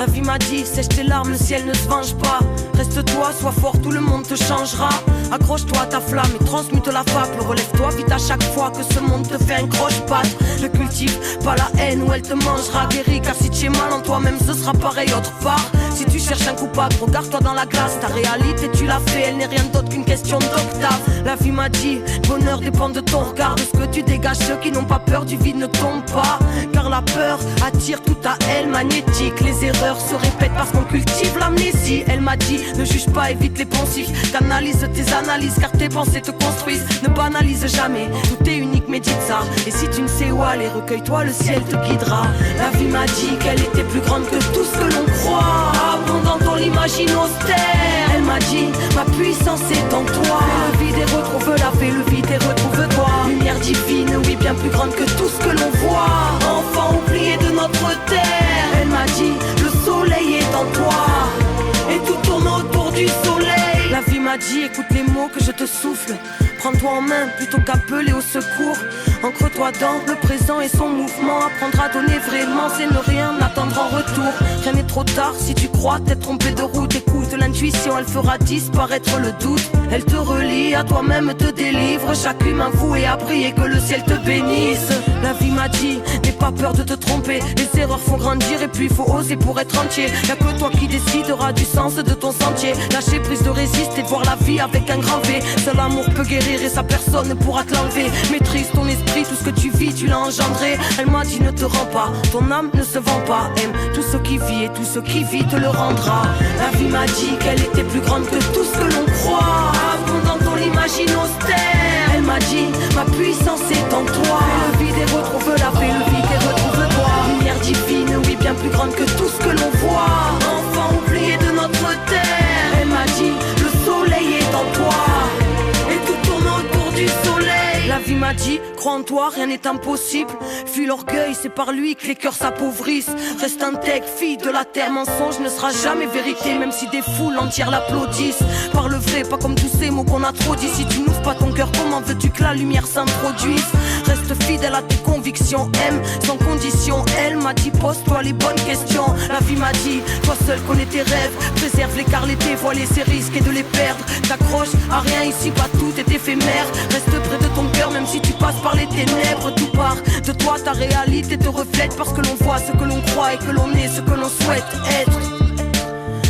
La vie m'a dit, sèche tes larmes, le ciel ne se venge pas. Reste-toi, sois fort, tout le monde te changera. Accroche-toi à ta flamme et transmute la fable. Relève-toi vite à chaque fois que ce monde te fait un croche-patte. Ne cultive pas la haine ou elle te mangera. Guéris, car si tu es mal en toi-même, ce sera pareil autre part. Si tu cherches un coupable, regarde-toi dans la glace. Ta réalité, tu l'as fait, elle n'est rien d'autre qu'une question d'octave. La vie m'a dit, bonheur dépend de ton regard. De ce que tu dégages, ceux qui n'ont pas peur du vide ne tombent pas. Car la peur attire tout à elle magnétique. Les erreurs se répètent parce qu'on cultive l'amnésie. Elle m'a dit, ne juge pas, évite les poncifs. Canalise tes analyses car tes pensées te construisent. Ne banalise jamais, tout est unique, médite ça. Et si tu ne sais où aller, recueille-toi, le ciel te guidera. La vie m'a dit qu'elle était plus grande que tout ce que l'on croit. Abondante, on l'imagine austère. Elle m'a dit, ma puissance est en toi. Fais le vide et retrouve la fais le vide et retrouve-toi. Lumière divine, oui, bien plus grande que tout ce que l'on voit. Enfant oublié de notre terre. Elle m'a dit, le soleil est en toi. Et tout tourne autour du soleil. La vie m'a dit, écoute les mots que je te souffle. Prends-toi en main plutôt qu'appeler au secours. Ancre-toi dans le présent et son mouvement. Apprendre à donner vraiment, c'est ne rien attendre en retour. Rien n'est trop tard si tu crois t'être trompé de route. Écoute l'intuition, elle fera disparaître le doute. Elle te relie à toi-même, te délivre. Chaque humain voué à prier que le ciel te bénisse. La vie m'a dit, n'aie pas peur de te tromper. Les erreurs font grandir et puis il faut oser pour être entier. Y'a que toi qui décideras du sens de ton sentier. Lâcher prise de résister, voir la vie avec un grand V. Seul l'amour peut guérir et sa personne ne pourra te l'enlever. Maîtrise ton esprit, tout ce que tu vis, tu l'as engendré. Elle m'a dit ne te rends pas, ton âme ne se vend pas. Aime tout ce qui vit et tout ce qui vit te le rendra. La vie m'a dit qu'elle était plus grande que tout ce que l'on croit. Abondante, on l'imagine austère. Elle m'a dit, ma puissance est en toi. Fais le vide et retrouve la paix, le vide et retrouve-toi. Lumière divine, oui, bien plus grande que tout ce que l'on voit. Enfant oublié de notre terre. Elle m'a dit, le soleil est en toi. La vie m'a dit, crois en toi, rien n'est impossible. Fuis l'orgueil, c'est par lui que les cœurs s'appauvrissent. Reste intègre, fille de la terre, mensonge ne sera jamais vérité. Même si des foules entières l'applaudissent. Parle vrai, pas comme tous ces mots qu'on a trop dit. Si tu n'ouvres pas ton cœur, comment veux-tu que la lumière s'introduise? Reste fidèle à tes convictions, aime sans condition. Elle m'a dit, pose-toi les bonnes questions. La vie m'a dit, toi seul connais tes rêves. Préserve-les car les dévoiler c'est risquer de les perdre. T'accroches à rien ici, pas tout est éphémère. Reste près de ton cœur même si tu passes par les ténèbres. Tout part de toi, ta réalité te reflète. Parce que l'on voit ce que l'on croit et que l'on est ce que l'on souhaite être.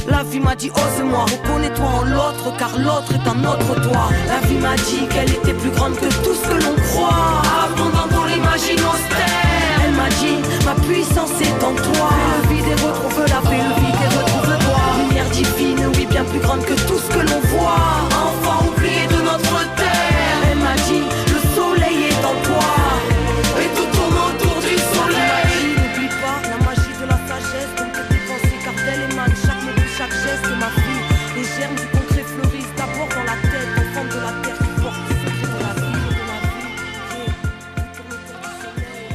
La vie m'a dit ose-moi, reconnais-toi en l'autre car l'autre est un autre toi. La vie m'a dit qu'elle était plus grande que tout ce que l'on croit. Abondante, on l'imagine austère. Elle m'a dit ma puissance est en toi. Fais le vide et retrouve la paix, le vide et retrouve-toi. Lumière divine, oui, bien plus grande que tout ce que l'on voit. Enfant oublié de notre terre. Elle m'a dit le soleil est en toi. Et tout tourne autour du soleil. N'oublie pas la magie de la sagesse. Donc tes pensées car d'elle émane chaque mot, chaque geste de ma fille. Les germes du concret fleurissent d'abord dans la tête. Enfant de la terre qui porte le secret de la vie, de la vie. Tout tourne autour du soleil.